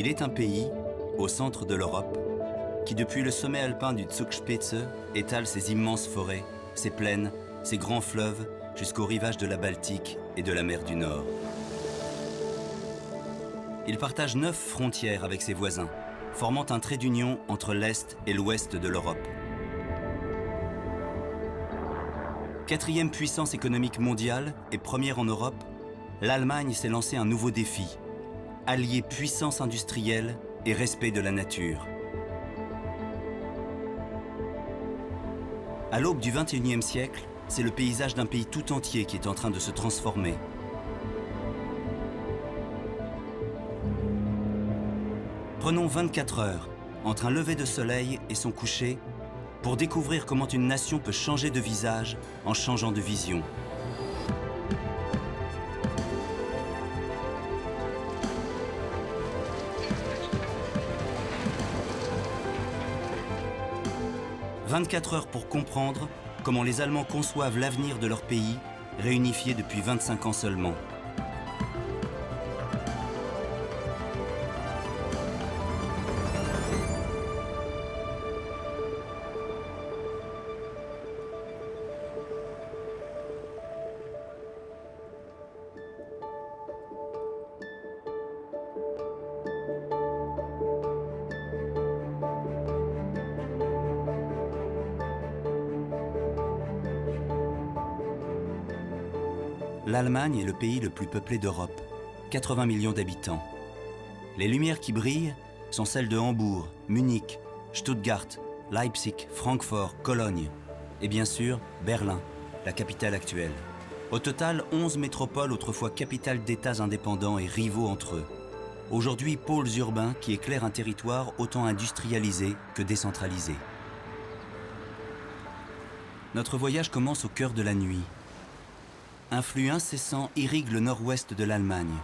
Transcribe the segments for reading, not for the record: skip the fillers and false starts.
Il est un pays, au centre de l'Europe, qui depuis le sommet alpin du Zugspitze étale ses immenses forêts, ses plaines, ses grands fleuves jusqu'aux rivages de la Baltique et de la mer du Nord. Il partage 9 frontières avec ses voisins, formant un trait d'union entre l'Est et l'Ouest de l'Europe. Quatrième puissance économique mondiale et première en Europe, l'Allemagne s'est lancé un nouveau défi, allier puissance industrielle et respect de la nature. À l'aube du XXIe siècle, c'est le paysage d'un pays tout entier qui est en train de se transformer. Prenons 24 heures, entre un lever de soleil et son coucher, pour découvrir comment une nation peut changer de visage en changeant de vision. « 24 heures pour comprendre comment les Allemands conçoivent l'avenir de leur pays, réunifié depuis 25 ans seulement. » L'Allemagne est le pays le plus peuplé d'Europe, 80 millions d'habitants. Les lumières qui brillent sont celles de Hambourg, Munich, Stuttgart, Leipzig, Francfort, Cologne et bien sûr Berlin, la capitale actuelle. Au total, 11 métropoles autrefois capitales d'États indépendants et rivaux entre eux. Aujourd'hui, pôles urbains qui éclairent un territoire autant industrialisé que décentralisé. Notre voyage commence au cœur de la nuit. Un flux incessant irrigue le nord-ouest de l'Allemagne.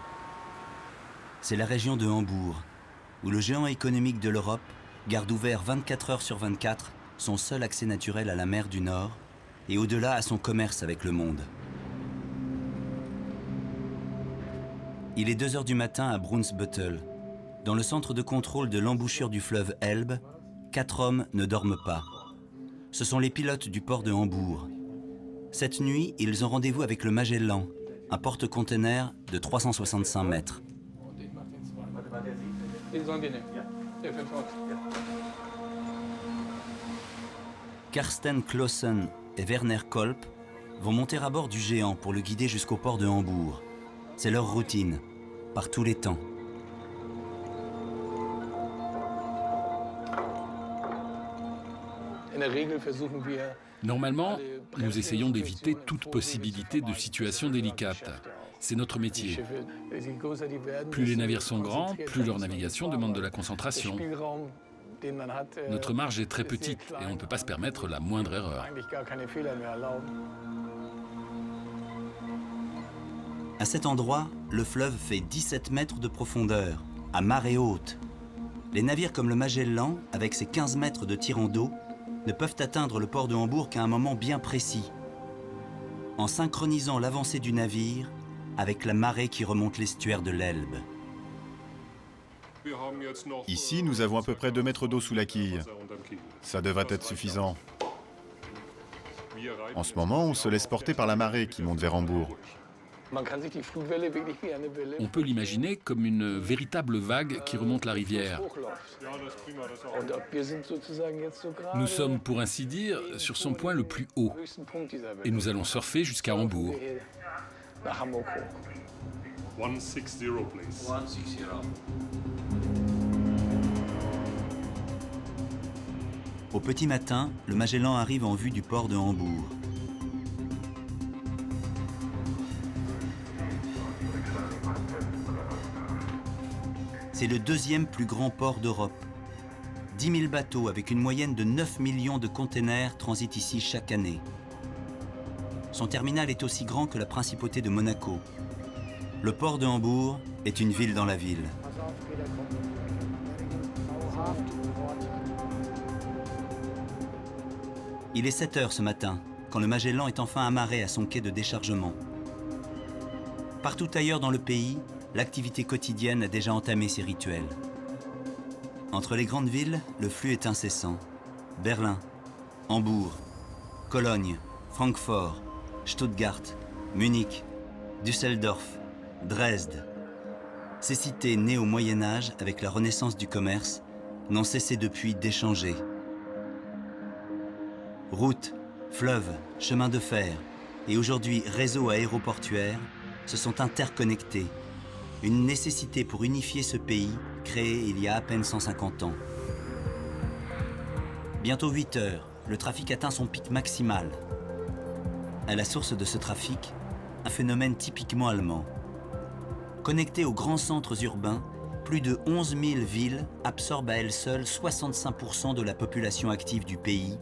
C'est la région de Hambourg, où le géant économique de l'Europe garde ouvert 24 heures sur 24 son seul accès naturel à la mer du Nord et au-delà à son commerce avec le monde. Il est 2 heures du matin à Brunsbüttel. Dans le centre de contrôle de l'embouchure du fleuve Elbe, 4 hommes ne dorment pas. Ce sont les pilotes du port de Hambourg. Cette nuit, ils ont rendez-vous avec le Magellan, un porte-container de 365 mètres. Karsten Clausen et Werner Kolb vont monter à bord du géant pour le guider jusqu'au port de Hambourg. C'est leur routine, par tous les temps. Normalement, nous essayons d'éviter toute possibilité de situation délicate. C'est notre métier. Plus les navires sont grands, plus leur navigation demande de la concentration. Notre marge est très petite et on ne peut pas se permettre la moindre erreur. À cet endroit, le fleuve fait 17 mètres de profondeur, à marée haute. Les navires comme le Magellan, avec ses 15 mètres de tirant d'eau, ne peuvent atteindre le port de Hambourg qu'à un moment bien précis, en synchronisant l'avancée du navire avec la marée qui remonte l'estuaire de l'Elbe. Ici, nous avons à peu près 2 mètres d'eau sous la quille. Ça devrait être suffisant. En ce moment, on se laisse porter par la marée qui monte vers Hambourg. On peut l'imaginer comme une véritable vague qui remonte la rivière. Nous sommes, pour ainsi dire, sur son point le plus haut. Et nous allons surfer jusqu'à Hambourg. 160, please. 160. Au petit matin, le Magellan arrive en vue du port de Hambourg. C'est le 2e plus grand port d'Europe. 10 000 bateaux avec une moyenne de 9 millions de containers transitent ici chaque année. Son terminal est aussi grand que la principauté de Monaco. Le port de Hambourg est une ville dans la ville. Il est 7 heures ce matin, quand le Magellan est enfin amarré à son quai de déchargement. Partout ailleurs dans le pays, l'activité quotidienne a déjà entamé ses rituels. Entre les grandes villes, le flux est incessant. Berlin, Hambourg, Cologne, Francfort, Stuttgart, Munich, Düsseldorf, Dresde. Ces cités nées au Moyen-Âge avec la renaissance du commerce n'ont cessé depuis d'échanger. Routes, fleuves, chemins de fer et aujourd'hui réseaux aéroportuaires se sont interconnectés. Une nécessité pour unifier ce pays créé il y a à peine 150 ans. Bientôt 8 heures, le trafic atteint son pic maximal. À la source de ce trafic, un phénomène typiquement allemand. Connectées aux grands centres urbains, plus de 11 000 villes absorbent à elles seules 65% de la population active du pays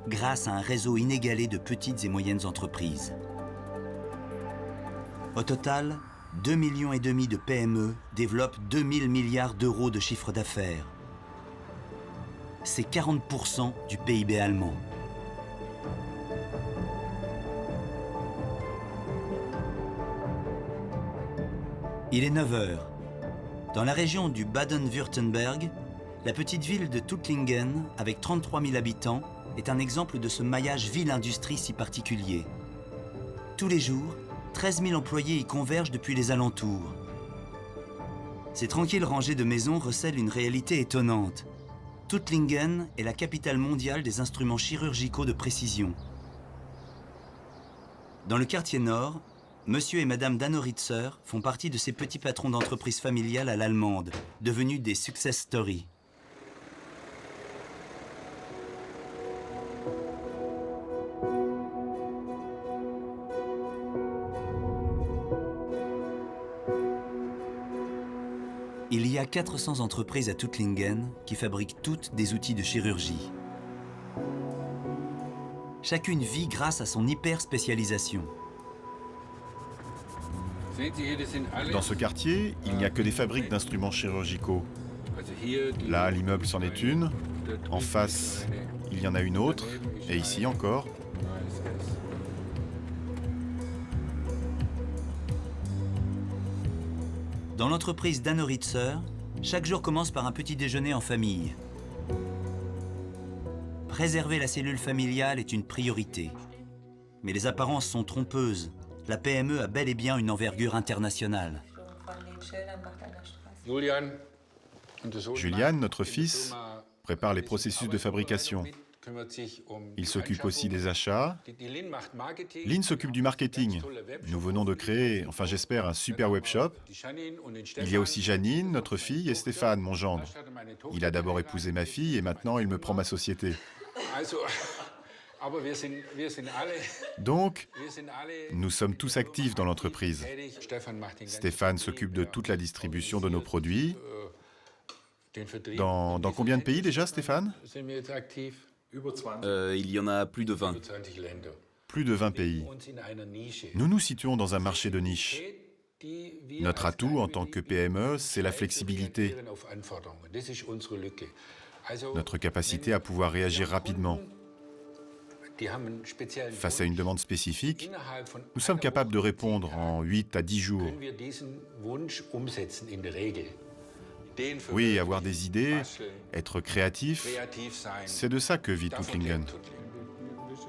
grâce à un réseau inégalé de petites et moyennes entreprises. Au total, 2,5 millions de PME développent 2 000 milliards d'euros de chiffre d'affaires. C'est 40% du PIB allemand. Il est 9 heures. Dans la région du Baden-Württemberg, la petite ville de Tuttlingen, avec 33 000 habitants, est un exemple de ce maillage ville-industrie si particulier. Tous les jours, 13 000 employés y convergent depuis les alentours. Ces tranquilles rangées de maisons recèlent une réalité étonnante. Tuttlingen est la capitale mondiale des instruments chirurgicaux de précision. Dans le quartier nord, Monsieur et Madame Danoritzer font partie de ces petits patrons d'entreprises familiales à l'allemande, devenus des success stories. Il y a 400 entreprises à Tuttlingen qui fabriquent toutes des outils de chirurgie. Chacune vit grâce à son hyper-spécialisation. Dans ce quartier, il n'y a que des fabriques d'instruments chirurgicaux. Là, l'immeuble c'en est une. En face, il y en a une autre. Et ici encore. Dans l'entreprise Danoritzer, chaque jour commence par un petit déjeuner en famille. Préserver la cellule familiale est une priorité. Mais les apparences sont trompeuses. La PME a bel et bien une envergure internationale. Julian, notre fils, prépare les processus de fabrication. Il s'occupe aussi des achats. Lynn s'occupe du marketing. Nous venons de créer, enfin j'espère, un super webshop. Il y a aussi Janine, notre fille, et Stéphane, mon gendre. Il a d'abord épousé ma fille et maintenant il me prend ma société. Donc, nous sommes tous actifs dans l'entreprise. Stéphane s'occupe de toute la distribution de nos produits. Dans combien de pays déjà, Stéphane ? Il y en a plus de 20. Plus de 20 pays. Nous nous situons dans un marché de niche. Notre atout en tant que PME, c'est la flexibilité. Notre capacité à pouvoir réagir rapidement. Face à une demande spécifique, nous sommes capables de répondre en 8 à 10 jours. Oui, avoir des idées, être créatif, c'est de ça que vit Tuttlingen.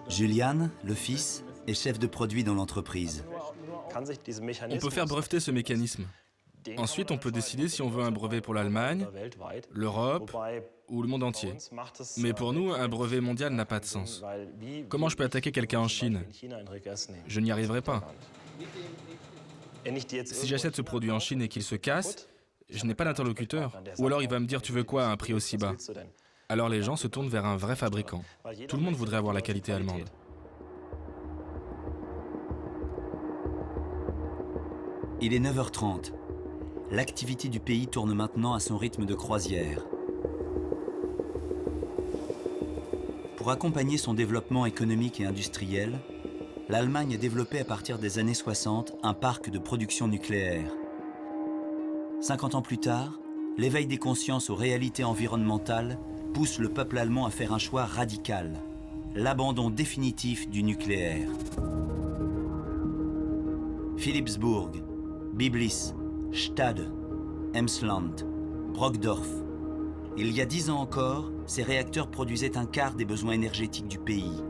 Julian, le fils, est chef de produit dans l'entreprise. On peut faire breveter ce mécanisme. Ensuite, on peut décider si on veut un brevet pour l'Allemagne, l'Europe ou le monde entier. Mais pour nous, un brevet mondial n'a pas de sens. Comment je peux attaquer quelqu'un en Chine ? Je n'y arriverai pas. Si j'achète ce produit en Chine et qu'il se casse, je n'ai pas d'interlocuteur. Ou alors il va me dire « tu veux quoi à un prix aussi bas ?» Alors les gens se tournent vers un vrai fabricant. Tout le monde voudrait avoir la qualité allemande. Il est 9h30. L'activité du pays tourne maintenant à son rythme de croisière. Pour accompagner son développement économique et industriel, l'Allemagne a développé à partir des années 60 un parc de production nucléaire. 50 ans plus tard, l'éveil des consciences aux réalités environnementales pousse le peuple allemand à faire un choix radical, l'abandon définitif du nucléaire. Philipsburg, Biblis, Stade, Emsland, Brockdorf. Il y a 10 ans encore, ces réacteurs produisaient un quart des besoins énergétiques du pays.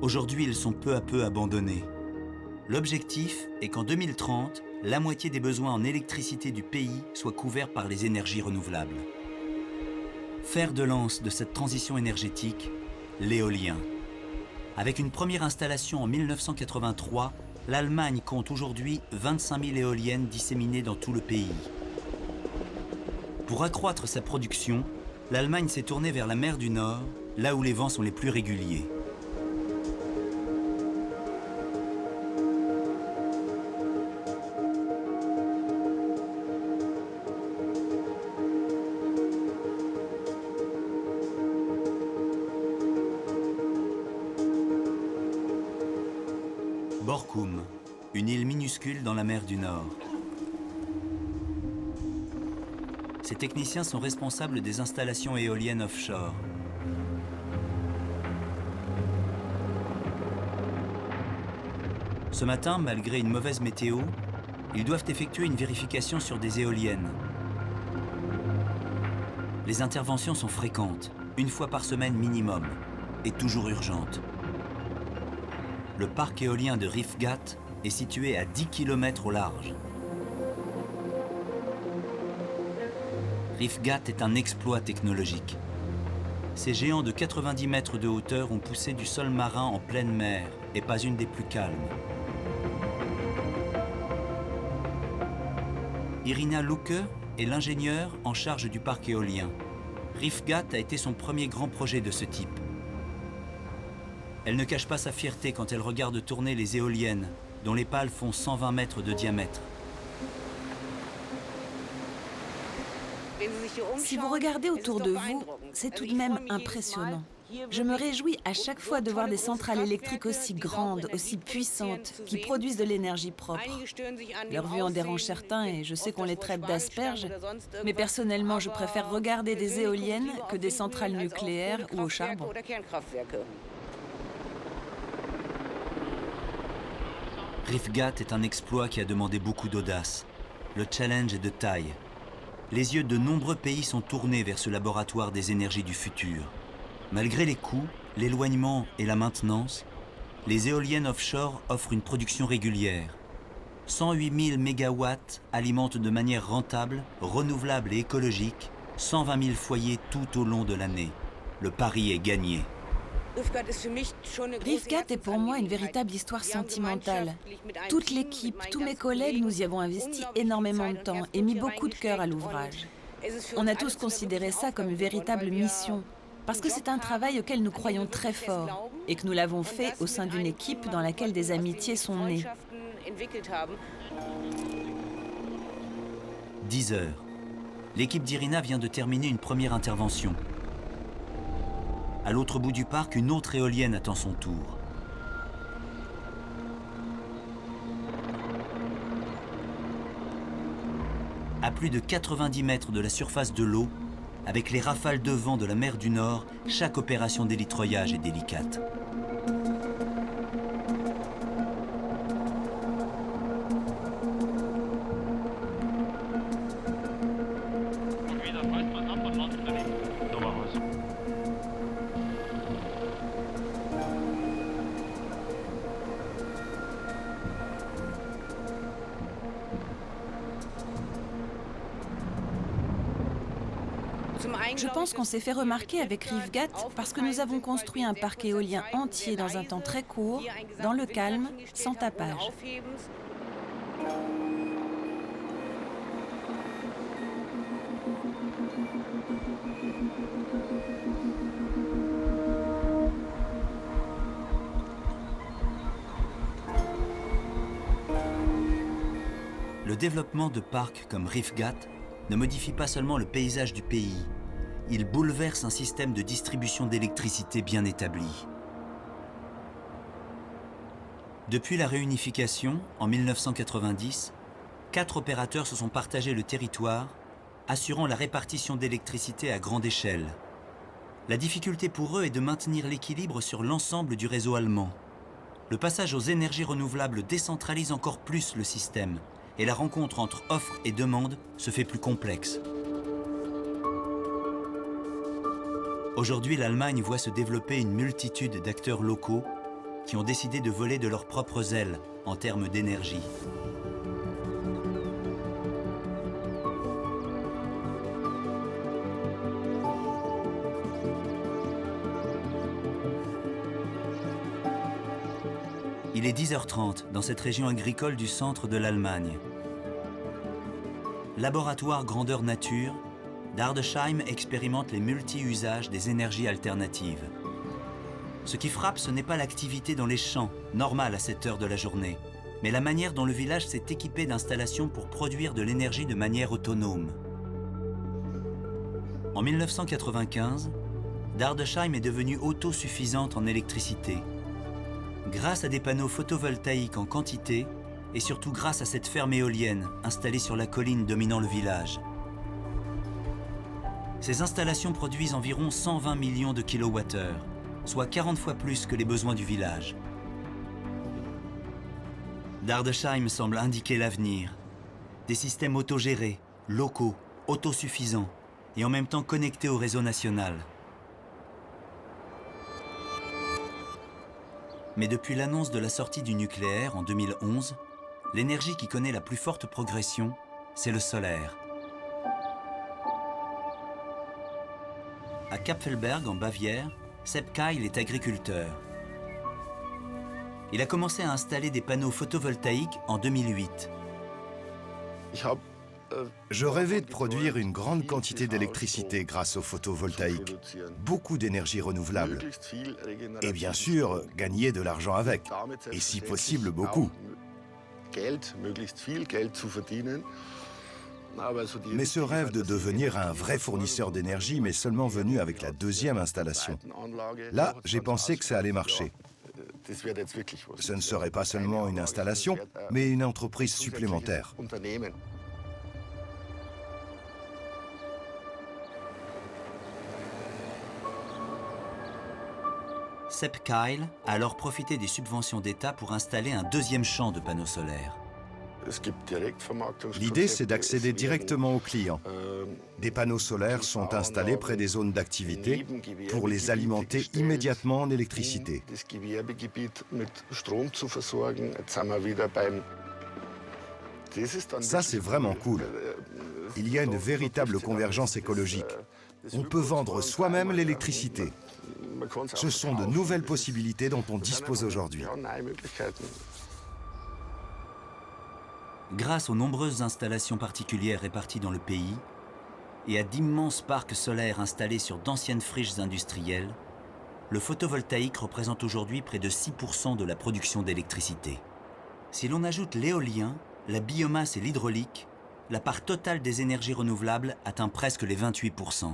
Aujourd'hui, ils sont peu à peu abandonnés. L'objectif est qu'en 2030, la moitié des besoins en électricité du pays soit couvert par les énergies renouvelables. Fer de lance de cette transition énergétique, l'éolien. Avec une première installation en 1983, l'Allemagne compte aujourd'hui 25 000 éoliennes disséminées dans tout le pays. Pour accroître sa production, l'Allemagne s'est tournée vers la mer du Nord, là où les vents sont les plus réguliers. Borkum, une île minuscule dans la mer du Nord. Ces techniciens sont responsables des installations éoliennes offshore. Ce matin, malgré une mauvaise météo, ils doivent effectuer une vérification sur des éoliennes. Les interventions sont fréquentes, une fois par semaine minimum, et toujours urgentes. Le parc éolien de Rifgat est situé à 10 km au large. Rifgat est un exploit technologique. Ces géants de 90 mètres de hauteur ont poussé du sol marin en pleine mer, et pas une des plus calmes. Irina Lucke est l'ingénieure en charge du parc éolien. Rifgat a été son premier grand projet de ce type. Elle ne cache pas sa fierté quand elle regarde tourner les éoliennes, dont les pales font 120 mètres de diamètre. Si vous regardez autour de vous, c'est tout de même impressionnant. Je me réjouis à chaque fois de voir des centrales électriques aussi grandes, aussi puissantes, qui produisent de l'énergie propre. Leur vue en dérange certains et je sais qu'on les traite d'asperges, mais personnellement, je préfère regarder des éoliennes que des centrales nucléaires ou au charbon. Rifgat est un exploit qui a demandé beaucoup d'audace. Le challenge est de taille. Les yeux de nombreux pays sont tournés vers ce laboratoire des énergies du futur. Malgré les coûts, l'éloignement et la maintenance, les éoliennes offshore offrent une production régulière. 108 000 mégawatts alimentent de manière rentable, renouvelable et écologique 120 000 foyers tout au long de l'année. Le pari est gagné. Rifgat est pour moi une véritable histoire sentimentale. Toute l'équipe, tous mes collègues, nous y avons investi énormément de temps et mis beaucoup de cœur à l'ouvrage. On a tous considéré ça comme une véritable mission, parce que c'est un travail auquel nous croyons très fort et que nous l'avons fait au sein d'une équipe dans laquelle des amitiés sont nées. 10 heures. L'équipe d'Irina vient de terminer une première intervention. À l'autre bout du parc, une autre éolienne attend son tour. À plus de 90 mètres de la surface de l'eau, avec les rafales de vent de la mer du Nord, chaque opération d'élitroyage est délicate. Je pense qu'on s'est fait remarquer avec Rifgat parce que nous avons construit un parc éolien entier dans un temps très court, dans le calme, sans tapage. Le développement de parcs comme Rifgat ne modifie pas seulement le paysage du pays, il bouleverse un système de distribution d'électricité bien établi. Depuis la réunification, en 1990, 4 opérateurs se sont partagés le territoire, assurant la répartition d'électricité à grande échelle. La difficulté pour eux est de maintenir l'équilibre sur l'ensemble du réseau allemand. Le passage aux énergies renouvelables décentralise encore plus le système, et la rencontre entre offre et demande se fait plus complexe. Aujourd'hui, l'Allemagne voit se développer une multitude d'acteurs locaux qui ont décidé de voler de leurs propres ailes en termes d'énergie. Il est 10h30 dans cette région agricole du centre de l'Allemagne. Laboratoire grandeur nature, Dardesheim expérimente les multi-usages des énergies alternatives. Ce qui frappe, ce n'est pas l'activité dans les champs, normale à cette heure de la journée, mais la manière dont le village s'est équipé d'installations pour produire de l'énergie de manière autonome. En 1995, Dardesheim est devenue autosuffisante en électricité, grâce à des panneaux photovoltaïques en quantité et surtout grâce à cette ferme éolienne installée sur la colline dominant le village. Ces installations produisent environ 120 millions de kilowattheures, soit 40 fois plus que les besoins du village. Dardesheim semble indiquer l'avenir. Des systèmes autogérés, locaux, autosuffisants et en même temps connectés au réseau national. Mais depuis l'annonce de la sortie du nucléaire en 2011, l'énergie qui connaît la plus forte progression, c'est le solaire. À Kapfenberg, en Bavière, Sepp Keil est agriculteur. Il a commencé à installer des panneaux photovoltaïques en 2008. Je rêvais de produire une grande quantité d'électricité grâce au photovoltaïque, beaucoup d'énergie renouvelable, et bien sûr, gagner de l'argent avec, et si possible beaucoup. Mais ce rêve de devenir un vrai fournisseur d'énergie m'est seulement venu avec la deuxième installation. Là, j'ai pensé que ça allait marcher. Ce ne serait pas seulement une installation, mais une entreprise supplémentaire. Sepp Keil a alors profité des subventions d'État pour installer un deuxième champ de panneaux solaires. L'idée, c'est d'accéder directement aux clients. Des panneaux solaires sont installés près des zones d'activité pour les alimenter immédiatement en électricité. Ça, c'est vraiment cool. Il y a une véritable convergence écologique. On peut vendre soi-même l'électricité. Ce sont de nouvelles possibilités dont on dispose aujourd'hui. Grâce aux nombreuses installations particulières réparties dans le pays et à d'immenses parcs solaires installés sur d'anciennes friches industrielles, le photovoltaïque représente aujourd'hui près de 6% de la production d'électricité. Si l'on ajoute l'éolien, la biomasse et l'hydraulique, la part totale des énergies renouvelables atteint presque les 28%.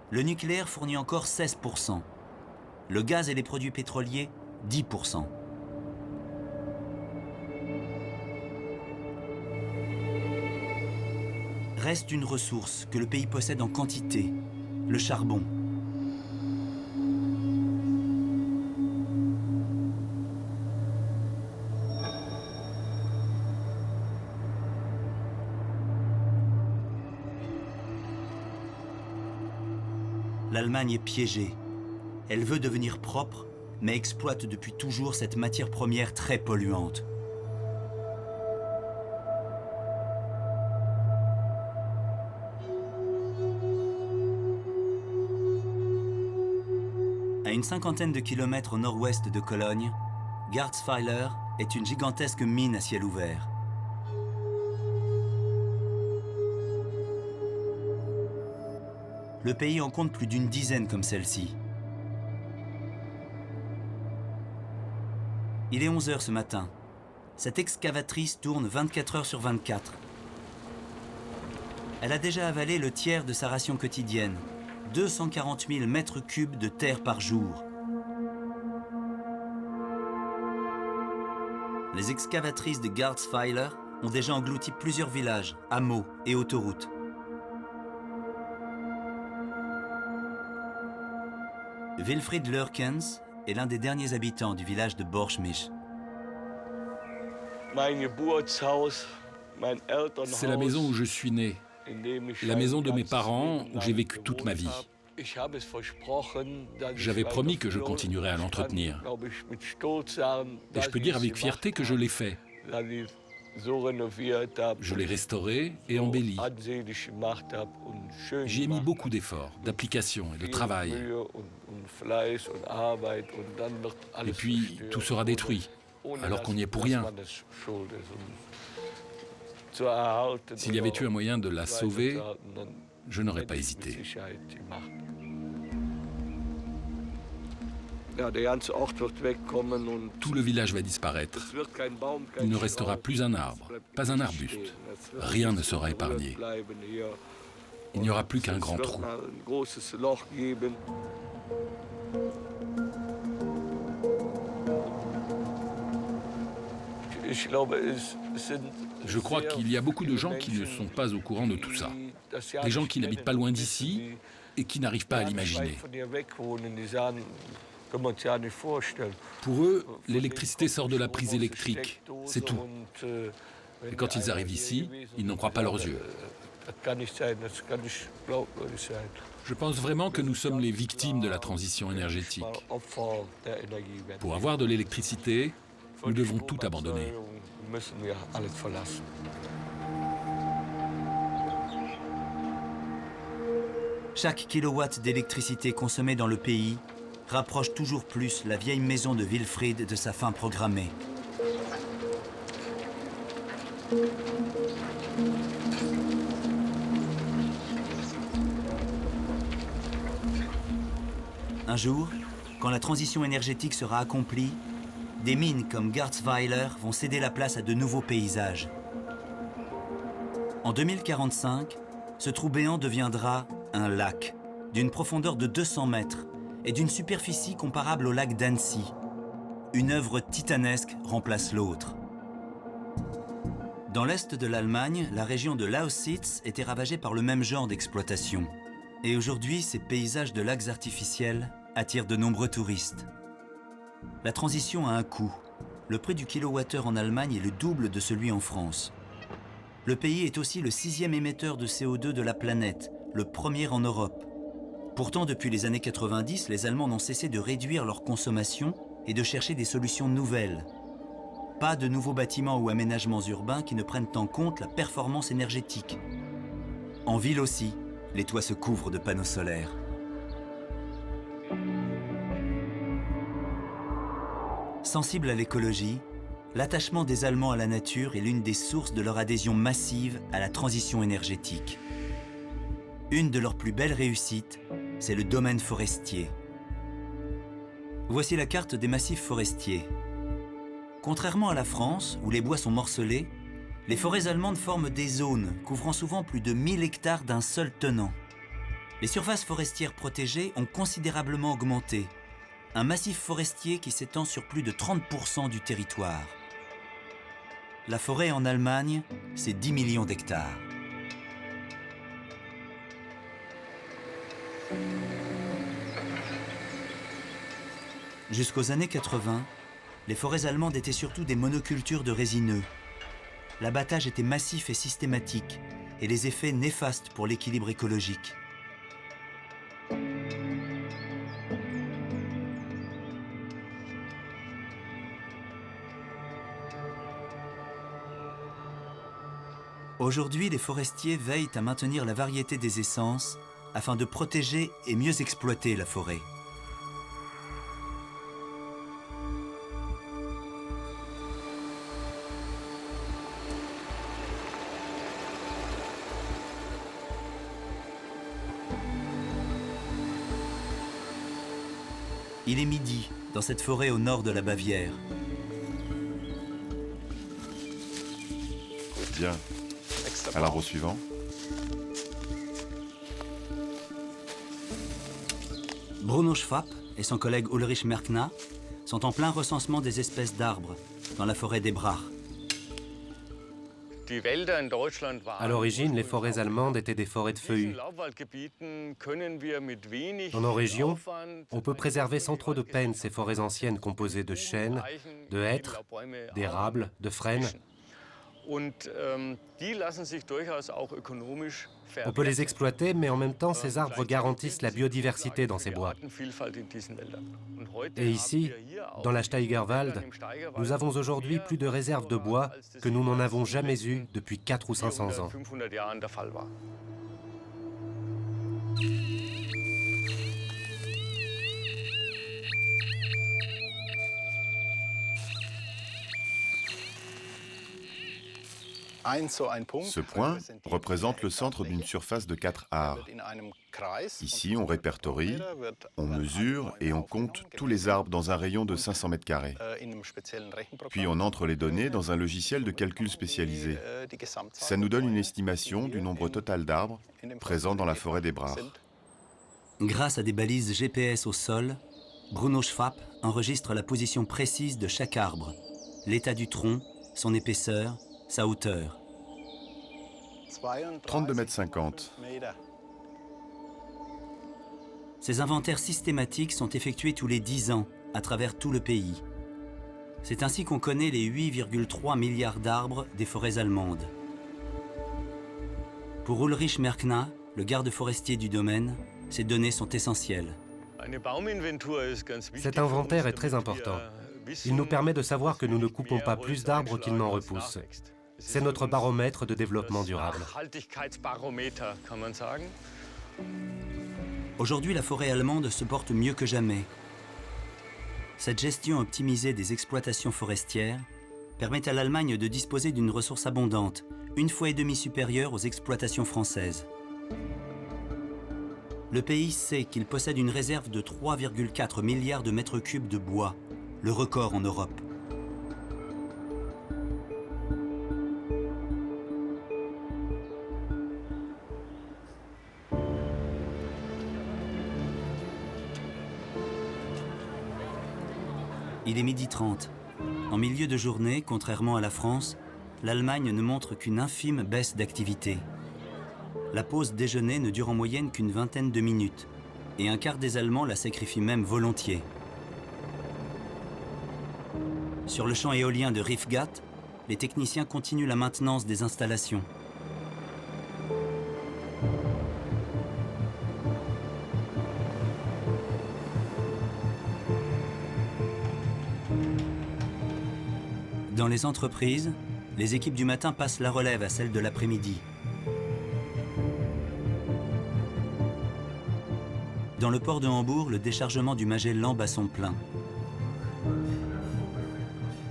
Le nucléaire fournit encore 16%. Le gaz et les produits pétroliers, 10%. Reste une ressource que le pays possède en quantité, le charbon. L'Allemagne est piégée. Elle veut devenir propre, mais exploite depuis toujours cette matière première très polluante. À une cinquantaine de kilomètres au nord-ouest de Cologne, Garzweiler est une gigantesque mine à ciel ouvert. Le pays en compte plus d'une dizaine comme celle-ci. Il est 11h ce matin. Cette excavatrice tourne 24 heures sur 24. Elle a déjà avalé le tiers de sa ration quotidienne, 240 000 mètres cubes de terre par jour. Les excavatrices de Garzweiler ont déjà englouti plusieurs villages, hameaux et autoroutes. Wilfried Lurkens est l'un des derniers habitants du village de Borchmisch. C'est la maison où je suis né, la maison de mes parents où j'ai vécu toute ma vie. J'avais promis que je continuerais à l'entretenir. Et je peux dire avec fierté que je l'ai fait. Je l'ai restauré et embelli. J'y ai mis beaucoup d'efforts, d'application et de travail. Et puis, tout sera détruit, alors qu'on n'y est pour rien. S'il y avait eu un moyen de la sauver, je n'aurais pas hésité. Tout le village va disparaître. Il ne restera plus un arbre, pas un arbuste. Rien ne sera épargné. Il n'y aura plus qu'un grand trou. Je crois qu'il y a beaucoup de gens qui ne sont pas au courant de tout ça. Des gens qui n'habitent pas loin d'ici et qui n'arrivent pas à l'imaginer. Pour eux, l'électricité sort de la prise électrique, c'est tout. Et quand ils arrivent ici, ils n'en croient pas leurs yeux. Je pense vraiment que nous sommes les victimes de la transition énergétique. Pour avoir de l'électricité, nous devons tout abandonner. Chaque kilowatt d'électricité consommée dans le pays rapproche toujours plus la vieille maison de Wilfried de sa fin programmée. Un jour, quand la transition énergétique sera accomplie, des mines comme Garzweiler vont céder la place à de nouveaux paysages. En 2045, ce trou béant deviendra un lac, d'une profondeur de 200 mètres et d'une superficie comparable au lac d'Annecy. Une œuvre titanesque remplace l'autre. Dans l'est de l'Allemagne, la région de Lausitz était ravagée par le même genre d'exploitation. Et aujourd'hui, ces paysages de lacs artificiels attirent de nombreux touristes. La transition a un coût. Le prix du kilowattheure en Allemagne est le double de celui en France. Le pays est aussi le 6e émetteur de CO2 de la planète, le premier en Europe. Pourtant, depuis les années 90, les Allemands n'ont cessé de réduire leur consommation et de chercher des solutions nouvelles. Pas de nouveaux bâtiments ou aménagements urbains qui ne prennent en compte la performance énergétique. En ville aussi, les toits se couvrent de panneaux solaires. Sensibles à l'écologie, l'attachement des Allemands à la nature est l'une des sources de leur adhésion massive à la transition énergétique. Une de leurs plus belles réussites, c'est le domaine forestier. Voici la carte des massifs forestiers. Contrairement à la France, où les bois sont morcelés, les forêts allemandes forment des zones couvrant souvent plus de 1000 hectares d'un seul tenant. Les surfaces forestières protégées ont considérablement augmenté. Un massif forestier qui s'étend sur plus de 30% du territoire. La forêt en Allemagne, c'est 10 millions d'hectares. Jusqu'aux années 80, les forêts allemandes étaient surtout des monocultures de résineux. L'abattage était massif et systématique, et les effets néfastes pour l'équilibre écologique. Aujourd'hui, les forestiers veillent à maintenir la variété des essences afin de protéger et mieux exploiter la forêt. Il est midi, dans cette forêt au nord de la Bavière. Bien. À l'arbre suivant. Bruno Schwab et son collègue Ulrich Merkna sont en plein recensement des espèces d'arbres dans la forêt d'Ebrach. À l'origine, les forêts allemandes étaient des forêts de feuillus. Dans nos régions, on peut préserver sans trop de peine ces forêts anciennes composées de chênes, de hêtres, d'érables, de frênes. On peut les exploiter, mais en même temps, ces arbres garantissent la biodiversité dans ces bois. Et ici, dans la Steigerwald, nous avons aujourd'hui plus de réserves de bois que nous n'en avons jamais eues depuis 400 ou 500 ans. Ce point représente le centre d'une surface de 4 ares. Ici, on répertorie, on mesure et on compte tous les arbres dans un rayon de 500 mètres carrés. Puis on entre les données dans un logiciel de calcul spécialisé. Ça nous donne une estimation du nombre total d'arbres présents dans la forêt des Brach. Grâce à des balises GPS au sol, Bruno Schwab enregistre la position précise de chaque arbre, l'état du tronc, son épaisseur, sa hauteur. 32,50 m. Ces inventaires systématiques sont effectués tous les 10 ans à travers tout le pays. C'est ainsi qu'on connaît les 8,3 milliards d'arbres des forêts allemandes. Pour Ulrich Merkna, le garde forestier du domaine, ces données sont essentielles. Cet inventaire est très important. Il nous permet de savoir que nous ne coupons pas plus d'arbres qu'ils n'en repoussent. C'est notre baromètre de développement durable. Aujourd'hui, la forêt allemande se porte mieux que jamais. Cette gestion optimisée des exploitations forestières permet à l'Allemagne de disposer d'une ressource abondante, 1,5 fois supérieure aux exploitations françaises. Le pays sait qu'il possède une réserve de 3,4 milliards de mètres cubes de bois, le record en Europe. Il est 12h30. En milieu de journée, contrairement à la France, l'Allemagne ne montre qu'une infime baisse d'activité. La pause déjeuner ne dure en moyenne qu'une vingtaine de minutes, et un quart des Allemands la sacrifient même volontiers. Sur le champ éolien de Riffgat, les techniciens continuent la maintenance des installations. Dans les entreprises, les équipes du matin passent la relève à celles de l'après-midi. Dans le port de Hambourg, le déchargement du Magellan bat son plein.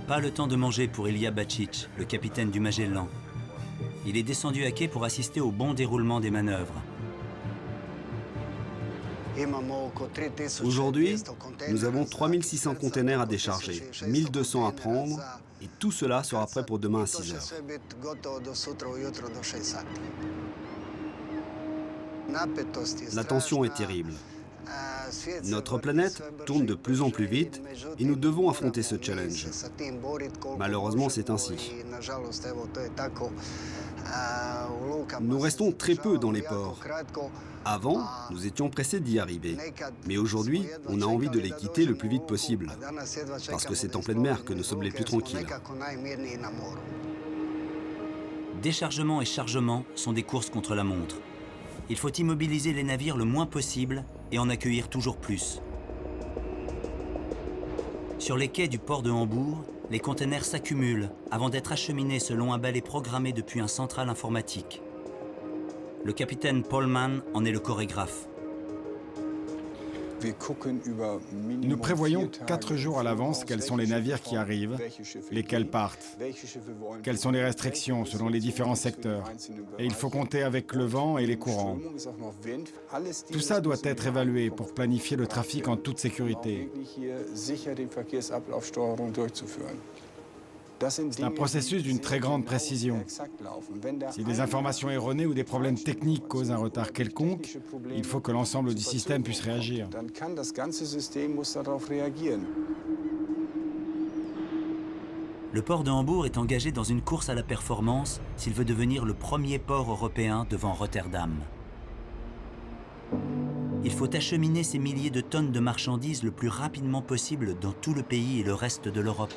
Pas le temps de manger pour Ilya Bačić, le capitaine du Magellan. Il est descendu à quai pour assister au bon déroulement des manœuvres. Aujourd'hui, nous avons 3600 containers à décharger, 1200 à prendre, et tout cela sera prêt pour demain à 6 heures. La tension est terrible. Notre planète tourne de plus en plus vite et nous devons affronter ce challenge. Malheureusement, c'est ainsi. Nous restons très peu dans les ports. Avant, nous étions pressés d'y arriver. Mais aujourd'hui, on a envie de les quitter le plus vite possible. Parce que c'est en pleine mer que nous sommes les plus tranquilles. Déchargement et chargement sont des courses contre la montre. Il faut immobiliser les navires le moins possible et en accueillir toujours plus. Sur les quais du port de Hambourg, les containers s'accumulent avant d'être acheminés selon un balai programmé depuis un central informatique. Le capitaine Pollmann en est le chorégraphe. Nous prévoyons 4 jours à l'avance quels sont les navires qui arrivent, lesquels partent, quelles sont les restrictions selon les différents secteurs. Et il faut compter avec le vent et les courants. Tout ça doit être évalué pour planifier le trafic en toute sécurité. C'est un processus d'une très grande précision. Si des informations erronées ou des problèmes techniques causent un retard quelconque, il faut que l'ensemble du système puisse réagir. Le port de Hambourg est engagé dans une course à la performance s'il veut devenir le premier port européen devant Rotterdam. Il faut acheminer ces milliers de tonnes de marchandises le plus rapidement possible dans tout le pays et le reste de l'Europe.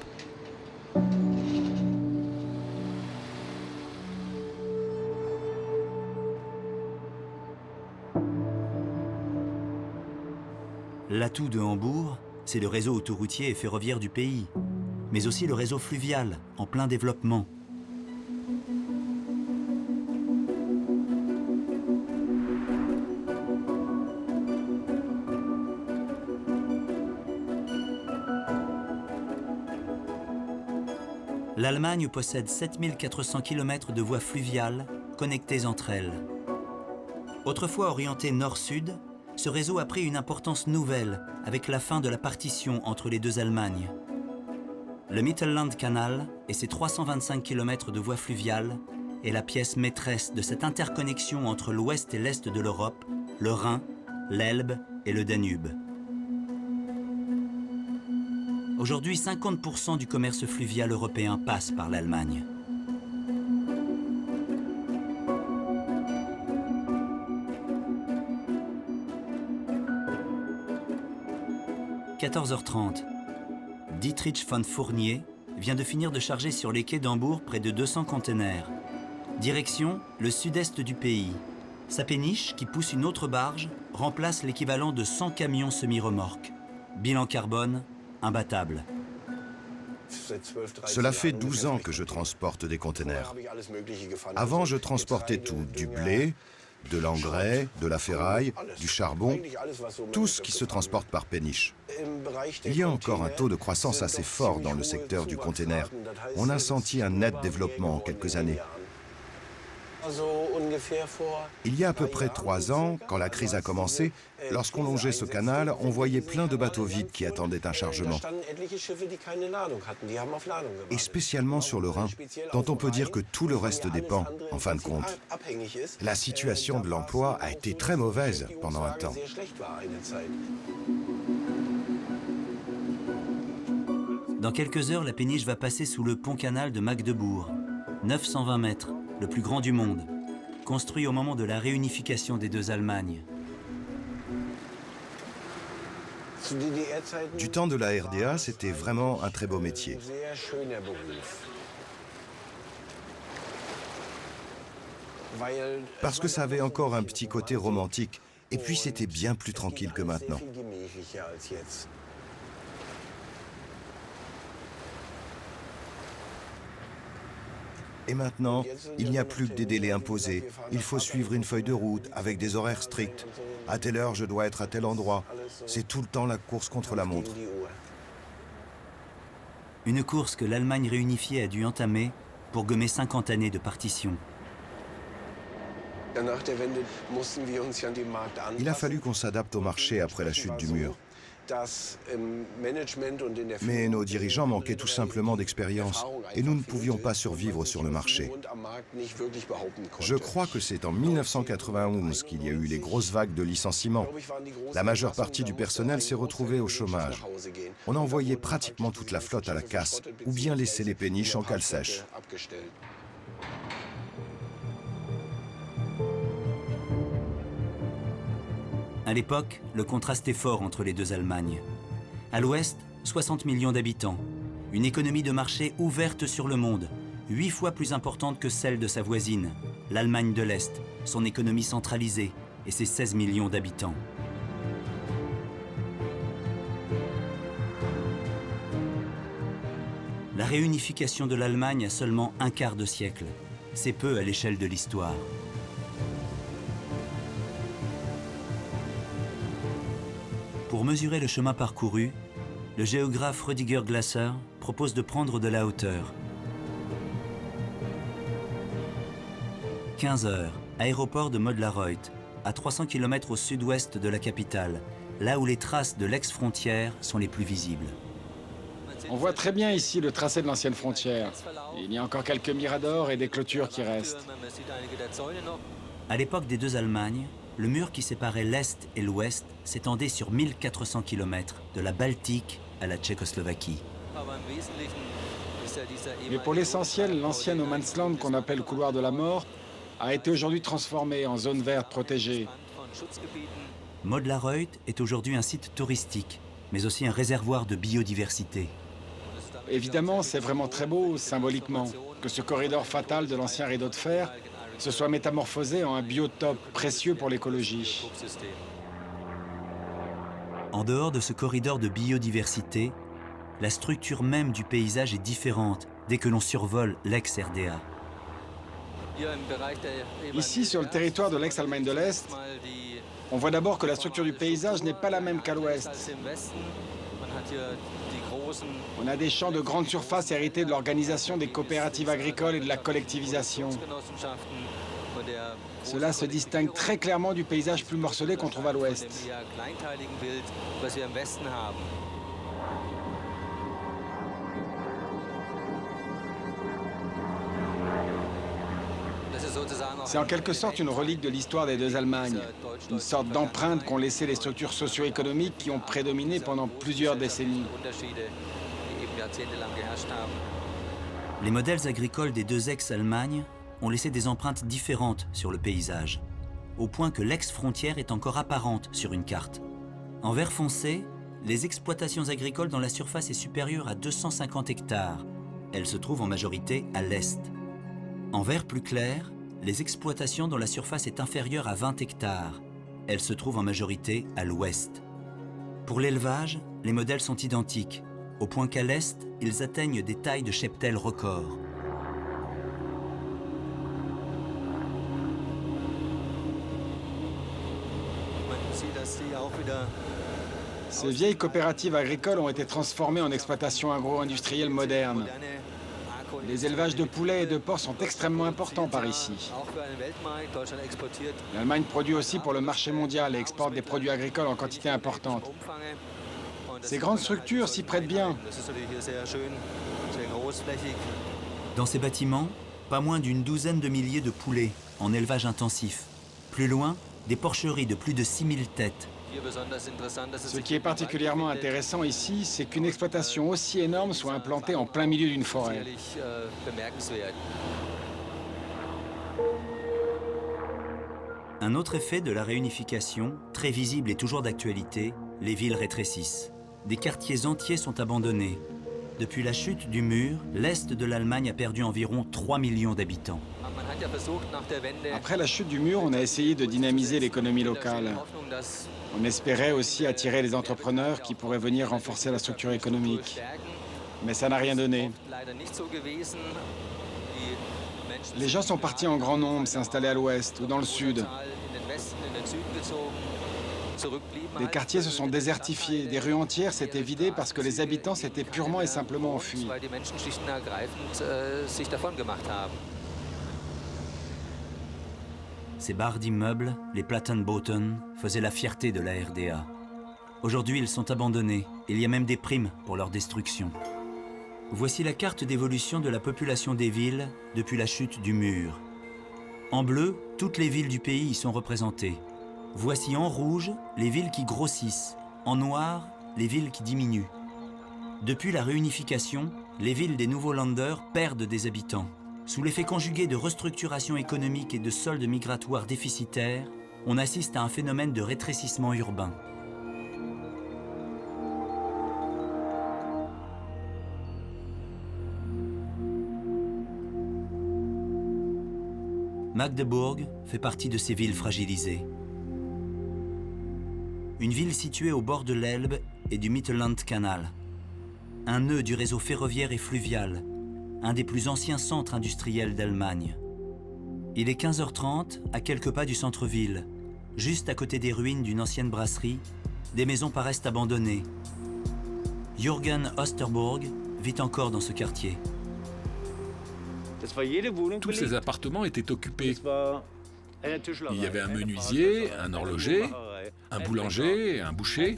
L'atout de Hambourg, c'est le réseau autoroutier et ferroviaire du pays, mais aussi le réseau fluvial, en plein développement. L'Allemagne possède 7400 km de voies fluviales connectées entre elles. Autrefois orienté nord-sud, ce réseau a pris une importance nouvelle avec la fin de la partition entre les deux Allemagnes. Le Mittellandkanal et ses 325 km de voies fluviales est la pièce maîtresse de cette interconnexion entre l'ouest et l'est de l'Europe, le Rhin, l'Elbe et le Danube. Aujourd'hui, 50% du commerce fluvial européen passe par l'Allemagne. « 14h30. Dietrich von Fournier vient de finir de charger sur les quais d'Hambourg près de 200 containers. Direction le sud-est du pays. Sa péniche, qui pousse une autre barge, remplace l'équivalent de 100 camions semi-remorques. Bilan carbone, imbattable. Cela fait 12 ans que je transporte des containers. Avant, je transportais tout, du blé, de l'engrais, de la ferraille, du charbon, tout ce qui se transporte par péniche. Il y a encore un taux de croissance assez fort dans le secteur du container. On a senti un net développement en quelques années. Il y a à peu près 3 ans, quand la crise a commencé, lorsqu'on longeait ce canal, on voyait plein de bateaux vides qui attendaient un chargement. Et spécialement sur le Rhin, dont on peut dire que tout le reste dépend, en fin de compte. La situation de l'emploi a été très mauvaise pendant un temps. Dans quelques heures, la péniche va passer sous le pont-canal de Magdebourg, 920 mètres. Le plus grand du monde, construit au moment de la réunification des deux Allemagnes. Du temps de la RDA, c'était vraiment un très beau métier. Parce que ça avait encore un petit côté romantique, et puis c'était bien plus tranquille que maintenant. Et maintenant, il n'y a plus que des délais imposés. Il faut suivre une feuille de route avec des horaires stricts. À telle heure, je dois être à tel endroit. C'est tout le temps la course contre la montre. Une course que l'Allemagne réunifiée a dû entamer pour gommer 50 années de partition. Il a fallu qu'on s'adapte au marché après la chute du mur. Mais nos dirigeants manquaient tout simplement d'expérience et nous ne pouvions pas survivre sur le marché. Je crois que c'est en 1991 qu'il y a eu les grosses vagues de licenciements. La majeure partie du personnel s'est retrouvée au chômage. On envoyait pratiquement toute la flotte à la casse ou bien laissait les péniches en cale sèche. À l'époque, le contraste est fort entre les deux Allemagnes. À l'ouest, 60 millions d'habitants, une économie de marché ouverte sur le monde, 8 fois plus importante que celle de sa voisine, l'Allemagne de l'Est, son économie centralisée et ses 16 millions d'habitants. La réunification de l'Allemagne a seulement un quart de siècle. C'est peu à l'échelle de l'histoire. Pour mesurer le chemin parcouru, le géographe Rüdiger Glasser propose de prendre de la hauteur. 15 heures, aéroport de Modlareuth, à 300 km au sud-ouest de la capitale, là où les traces de l'ex-frontière sont les plus visibles. On voit très bien ici le tracé de l'ancienne frontière. Il y a encore quelques miradors et des clôtures qui restent. À l'époque des deux Allemagnes, le mur qui séparait l'Est et l'Ouest s'étendait sur 1400 km, de la Baltique à la Tchécoslovaquie. Mais pour l'essentiel, l'ancien no man's land qu'on appelle couloir de la mort a été aujourd'hui transformé en zone verte protégée. Modlareuth est aujourd'hui un site touristique, mais aussi un réservoir de biodiversité. Évidemment, c'est vraiment très beau, symboliquement, que ce corridor fatal de l'ancien rideau de fer se soit métamorphosé en un biotope précieux pour l'écologie. En dehors de ce corridor de biodiversité, la structure même du paysage est différente dès que l'on survole l'ex-RDA. Ici, sur le territoire de l'ex-Allemagne de l'Est, on voit d'abord que la structure du paysage n'est pas la même qu'à l'ouest. On a des champs de grande surface hérités de l'organisation des coopératives agricoles et de la collectivisation. Cela se distingue très clairement du paysage plus morcelé qu'on trouve à l'ouest. C'est en quelque sorte une relique de l'histoire des deux Allemagnes, une sorte d'empreinte qu'ont laissé les structures socio-économiques qui ont prédominé pendant plusieurs décennies. Les modèles agricoles des deux ex-Allemagnes ont laissé des empreintes différentes sur le paysage, au point que l'ex-frontière est encore apparente sur une carte. En vert foncé, les exploitations agricoles dont la surface est supérieure à 250 hectares. Elles se trouvent en majorité à l'est. En vert plus clair, les exploitations dont la surface est inférieure à 20 hectares. Elles se trouvent en majorité à l'ouest. Pour l'élevage, les modèles sont identiques, au point qu'à l'est, ils atteignent des tailles de cheptel records. Ces vieilles coopératives agricoles ont été transformées en exploitations agro-industrielles modernes. Les élevages de poulets et de porcs sont extrêmement importants par ici. L'Allemagne produit aussi pour le marché mondial et exporte des produits agricoles en quantité importante. Ces grandes structures s'y prêtent bien. Dans ces bâtiments, pas moins d'une douzaine de milliers de poulets en élevage intensif. Plus loin, des porcheries de plus de 6000 têtes. Ce qui est particulièrement intéressant ici, c'est qu'une exploitation aussi énorme soit implantée en plein milieu d'une forêt. Un autre effet de la réunification, très visible et toujours d'actualité, les villes rétrécissent. Des quartiers entiers sont abandonnés. Depuis la chute du mur, l'Est de l'Allemagne a perdu environ 3 millions d'habitants. Après la chute du mur, on a essayé de dynamiser l'économie locale. On espérait aussi attirer les entrepreneurs qui pourraient venir renforcer la structure économique. Mais ça n'a rien donné. Les gens sont partis en grand nombre s'installer à l'ouest ou dans le sud. Des quartiers se sont désertifiés, des rues entières s'étaient vidées parce que les habitants s'étaient purement et simplement enfuis. Ces barres d'immeubles, les Plattenbauten, faisaient la fierté de la RDA. Aujourd'hui, ils sont abandonnés. Il y a même des primes pour leur destruction. Voici la carte d'évolution de la population des villes depuis la chute du mur. En bleu, toutes les villes du pays y sont représentées. Voici en rouge les villes qui grossissent, en noir les villes qui diminuent. Depuis la réunification, les villes des nouveaux Länder perdent des habitants. Sous l'effet conjugué de restructuration économique et de soldes migratoires déficitaires, on assiste à un phénomène de rétrécissement urbain. Magdebourg fait partie de ces villes fragilisées. Une ville située au bord de l'Elbe et du Mittellandkanal. Un nœud du réseau ferroviaire et fluvial, un des plus anciens centres industriels d'Allemagne. Il est 15h30, à quelques pas du centre-ville. Juste à côté des ruines d'une ancienne brasserie, des maisons paraissent abandonnées. Jürgen Osterburg vit encore dans ce quartier. Tous ces appartements étaient occupés. Il y avait un menuisier, un horloger, un boulanger, un boucher.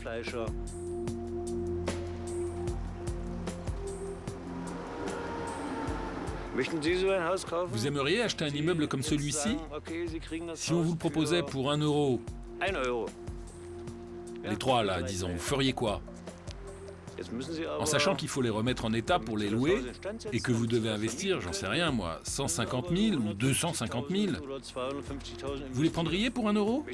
Vous aimeriez acheter un immeuble comme celui-ci? Si on vous le proposait pour 1 euro, les trois là, disons, vous feriez quoi? En sachant qu'il faut les remettre en état pour les louer et que vous devez investir, j'en sais rien moi, 150 000 ou 250 000. Vous les prendriez pour 1 euro?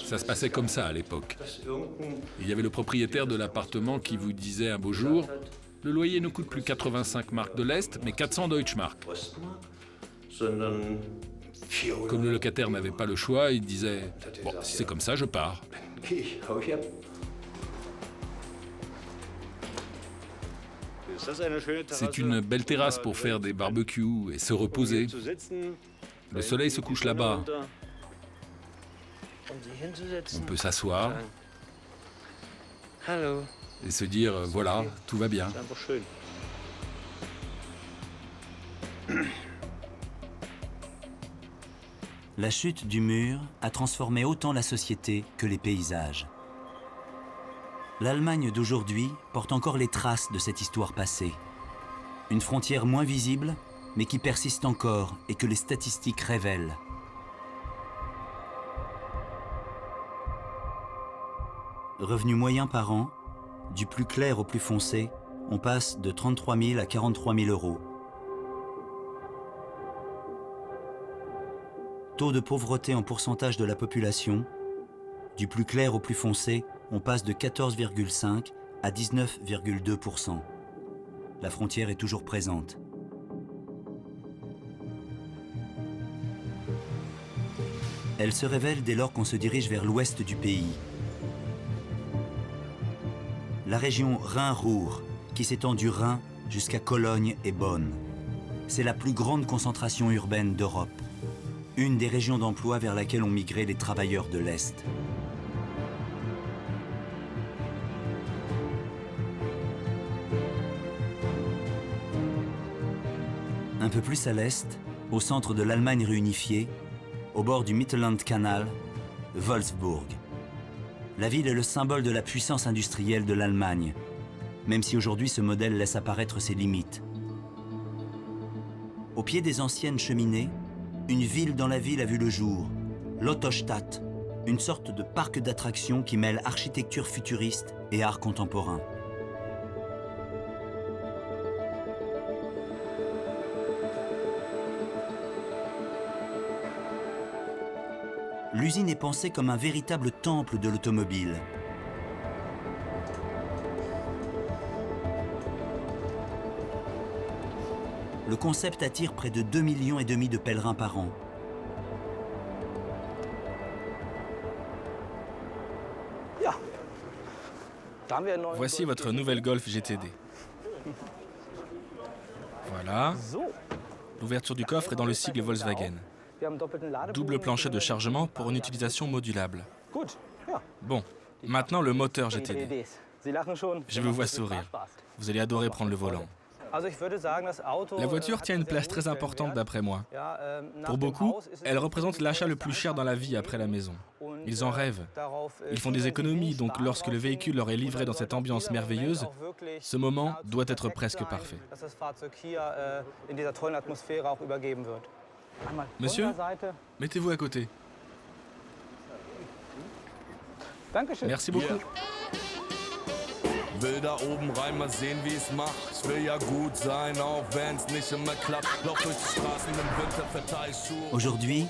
Ça se passait comme ça à l'époque. Il y avait le propriétaire de l'appartement qui vous disait un beau jour Le loyer ne coûte plus 85 marks de l'Est, mais 400 Deutschmark. Comme le locataire n'avait pas le choix, il disait « Bon, si c'est comme ça, je pars ». C'est une belle terrasse pour faire des barbecues et se reposer. Le soleil se couche là-bas. On peut s'asseoir et se dire « Voilà, tout va bien ». La chute du mur a transformé autant la société que les paysages. L'Allemagne d'aujourd'hui porte encore les traces de cette histoire passée. Une frontière moins visible, mais qui persiste encore et que les statistiques révèlent. Revenu moyen par an, du plus clair au plus foncé, on passe de 33 000 à 43 000 euros. Taux de pauvreté en pourcentage de la population, du plus clair au plus foncé, on passe de 14,5 à 19,2%. La frontière est toujours présente. Elle se révèle dès lors qu'on se dirige vers l'ouest du pays. La région Rhin-Ruhr, qui s'étend du Rhin jusqu'à Cologne et Bonn. C'est la plus grande concentration urbaine d'Europe. Une des régions d'emploi vers laquelle ont migré les travailleurs de l'Est. Un peu plus à l'est, au centre de l'Allemagne réunifiée, au bord du Mittellandkanal, Wolfsburg. La ville est le symbole de la puissance industrielle de l'Allemagne, même si aujourd'hui ce modèle laisse apparaître ses limites. Au pied des anciennes cheminées, une ville dans la ville a vu le jour, l'Ottostadt, une sorte de parc d'attractions qui mêle architecture futuriste et art contemporain. L'usine est pensée comme un véritable temple de l'automobile. Le concept attire près de 2,5 millions de pèlerins par an. Voici votre nouvelle Golf GTD. Voilà. L'ouverture du coffre est dans le sigle Volkswagen. Double plancher de chargement pour une utilisation modulable. Bon, maintenant le moteur GTD. Je vous vois sourire. Vous allez adorer prendre le volant. La voiture tient une place très importante d'après moi. Pour beaucoup, elle représente l'achat le plus cher dans la vie après la maison. Ils en rêvent. Ils font des économies, donc lorsque le véhicule leur est livré dans cette ambiance merveilleuse, ce moment doit être presque parfait. Monsieur, mettez-vous à côté. Merci beaucoup. Will da oben rein mal sehen, wie es macht. Ich will ja gut sein, auch wenn's nicht immer klappt. Lauf durch die Straßen im Winter, verteil Schuhe. Aujourd'hui,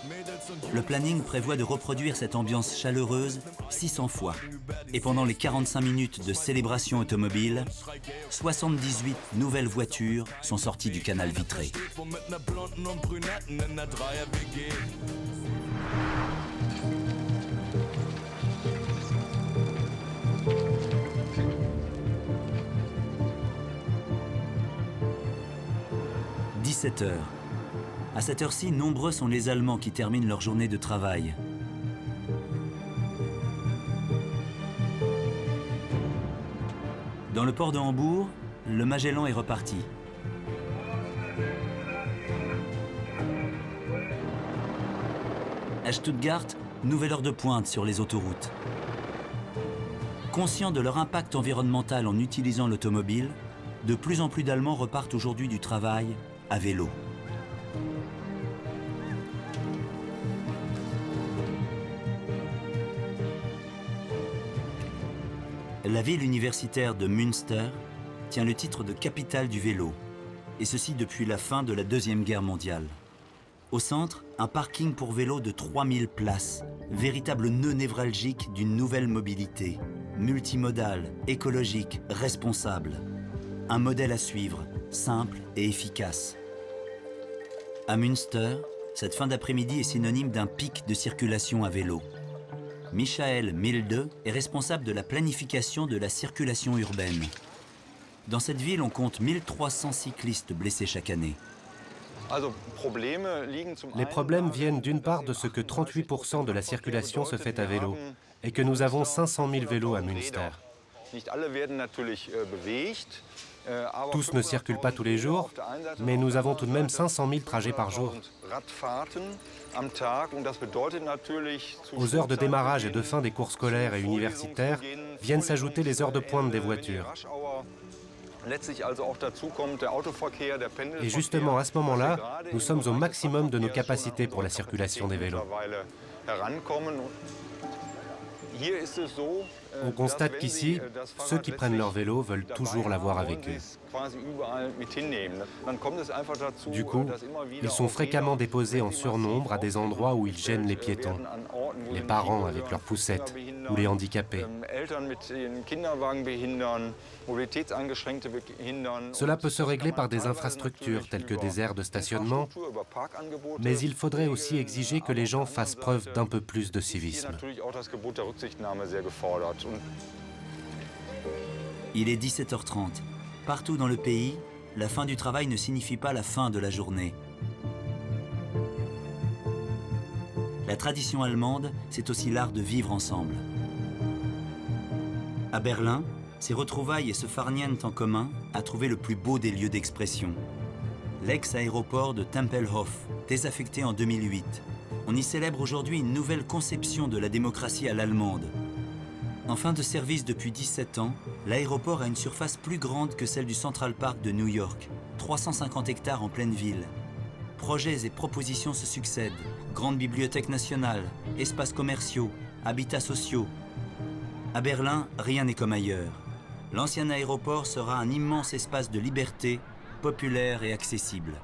le planning prévoit de reproduire cette ambiance chaleureuse 600 fois. Et pendant les 45 minutes de célébration automobile, 78 nouvelles voitures sont sorties du canal vitré. 17 heures. À cette heure-ci, nombreux sont les Allemands qui terminent leur journée de travail. Dans le port de Hambourg, le Magellan est reparti. À Stuttgart, nouvelle heure de pointe sur les autoroutes. Conscients de leur impact environnemental en utilisant l'automobile, de plus en plus d'Allemands repartent aujourd'hui du travail à vélo. La ville universitaire de Münster tient le titre de capitale du vélo, et ceci depuis la fin de la Deuxième Guerre mondiale. Au centre, un parking pour vélo de 3000 places, véritable nœud névralgique d'une nouvelle mobilité, multimodale, écologique, responsable. un modèle à suivre, simple et efficace. À Münster, cette fin d'après-midi est synonyme d'un pic de circulation à vélo. Michael Milde est responsable de la planification de la circulation urbaine. Dans cette ville, on compte 1300 cyclistes blessés chaque année. Les problèmes viennent d'une part de ce que 38% de la circulation se fait à vélo et que nous avons 500 000 vélos à Münster. Tous ne circulent pas tous les jours, mais nous avons tout de même 500 000 trajets par jour. Aux heures de démarrage et de fin des cours scolaires et universitaires viennent s'ajouter les heures de pointe des voitures. Et justement, à ce moment-là, nous sommes au maximum de nos capacités pour la circulation des vélos. On constate qu'ici, ceux qui prennent leur vélo veulent toujours l'avoir avec eux. Du coup, ils sont fréquemment déposés en surnombre à des endroits où ils gênent les piétons, les parents avec leurs poussettes ou les handicapés. Cela peut se régler par des infrastructures telles que des aires de stationnement, mais il faudrait aussi exiger que les gens fassent preuve d'un peu plus de civisme. Il est 17h30. Partout dans le pays, la fin du travail ne signifie pas la fin de la journée. La tradition allemande, c'est aussi l'art de vivre ensemble. À Berlin, ces retrouvailles et ce farniente en commun a trouvé le plus beau des lieux d'expression. L'ex-aéroport de Tempelhof, désaffecté en 2008. On y célèbre aujourd'hui une nouvelle conception de la démocratie à l'allemande. En fin de service depuis 17 ans, l'aéroport a une surface plus grande que celle du Central Park de New York, 350 hectares en pleine ville. Projets et propositions se succèdent, grande bibliothèque nationale, espaces commerciaux, habitats sociaux. À Berlin, rien n'est comme ailleurs. L'ancien aéroport sera un immense espace de liberté, populaire et accessible.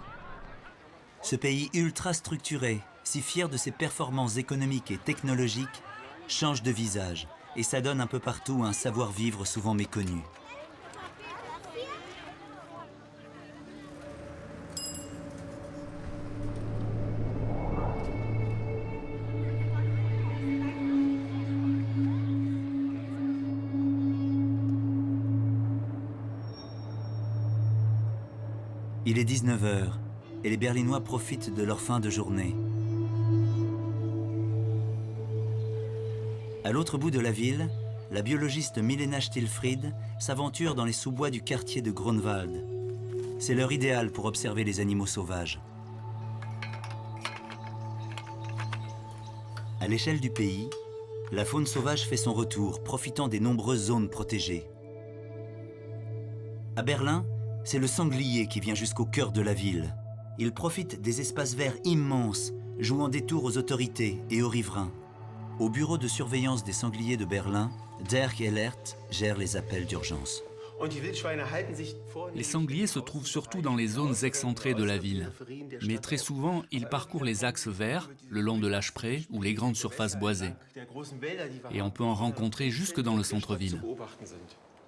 Ce pays ultra structuré, si fier de ses performances économiques et technologiques, change de visage et ça donne un peu partout un savoir-vivre souvent méconnu. Il est 19h et les Berlinois profitent de leur fin de journée. À l'autre bout de la ville, la biologiste Milena Stilfried s'aventure dans les sous-bois du quartier de Grunwald. C'est leur idéal pour observer les animaux sauvages. À l'échelle du pays, la faune sauvage fait son retour, profitant des nombreuses zones protégées. À Berlin, c'est le sanglier qui vient jusqu'au cœur de la ville. Il profite des espaces verts immenses, jouant des tours aux autorités et aux riverains. Au bureau de surveillance des sangliers de Berlin, Dirk Ehlert gère les appels d'urgence. Les sangliers se trouvent surtout dans les zones excentrées de la ville. Mais très souvent, ils parcourent les axes verts, le long de l'Aschpree ou les grandes surfaces boisées. Et on peut en rencontrer jusque dans le centre-ville.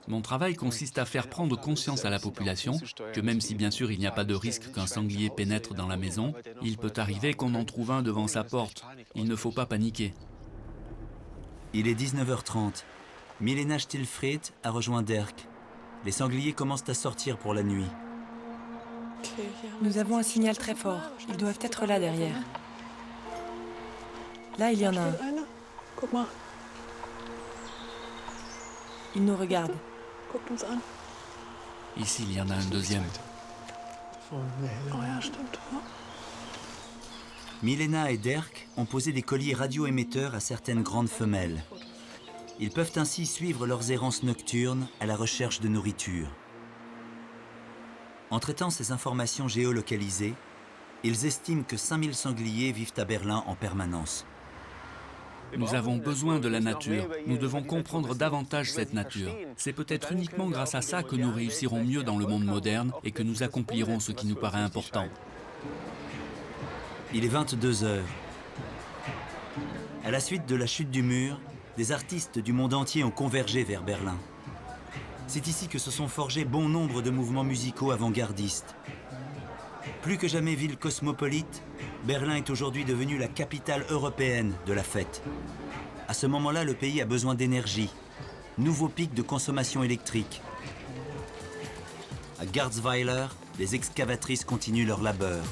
Mon travail consiste à faire prendre conscience à la population que même si bien sûr il n'y a pas de risque qu'un sanglier pénètre dans la maison, il peut arriver qu'on en trouve un devant sa porte. Il ne faut pas paniquer. Il est 19h30. Milena Stilfried a rejoint Dirk. Les sangliers commencent à sortir pour la nuit. Nous avons un signal très fort. Ils doivent être là derrière. Là, il y en a un. Ils nous regardent. Ici, il y en a un deuxième. Milena et Dirk ont posé des colliers radioémetteurs à certaines grandes femelles. Ils peuvent ainsi suivre leurs errances nocturnes à la recherche de nourriture. En traitant ces informations géolocalisées, ils estiment que 5000 sangliers vivent à Berlin en permanence. Nous avons besoin de la nature. Nous devons comprendre davantage cette nature. C'est peut-être uniquement grâce à ça que nous réussirons mieux dans le monde moderne et que nous accomplirons ce qui nous paraît important. Il est 22h. À la suite de la chute du mur, des artistes du monde entier ont convergé vers Berlin. C'est ici que se sont forgés bon nombre de mouvements musicaux avant-gardistes. Plus que jamais ville cosmopolite, Berlin est aujourd'hui devenue la capitale européenne de la fête. À ce moment-là, le pays a besoin d'énergie. Nouveau pic de consommation électrique. À Garzweiler, les excavatrices continuent leur labeur.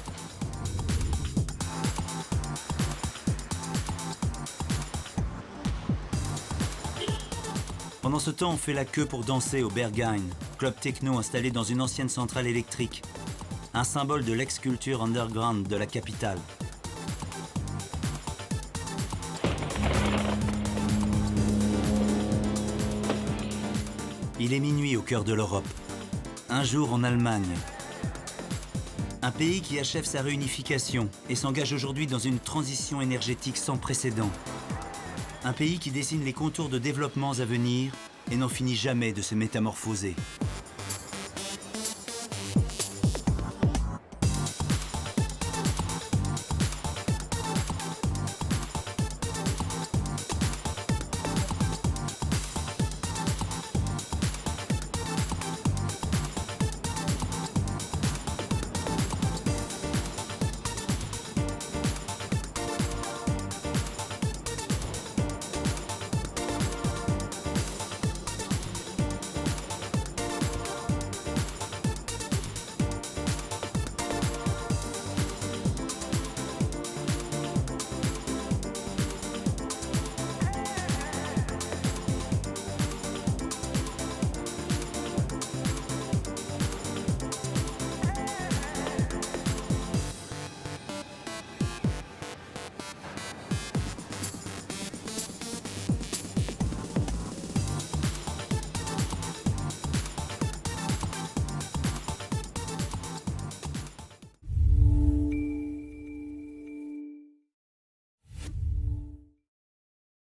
Pendant ce temps, on fait la queue pour danser au Berghain, club techno installé dans une ancienne centrale électrique, un symbole de l'ex-culture underground de la capitale. Il est minuit au cœur de l'Europe. Un jour en Allemagne. Un pays qui achève sa réunification et s'engage aujourd'hui dans une transition énergétique sans précédent. Un pays qui dessine les contours de développements à venir et n'en finit jamais de se métamorphoser.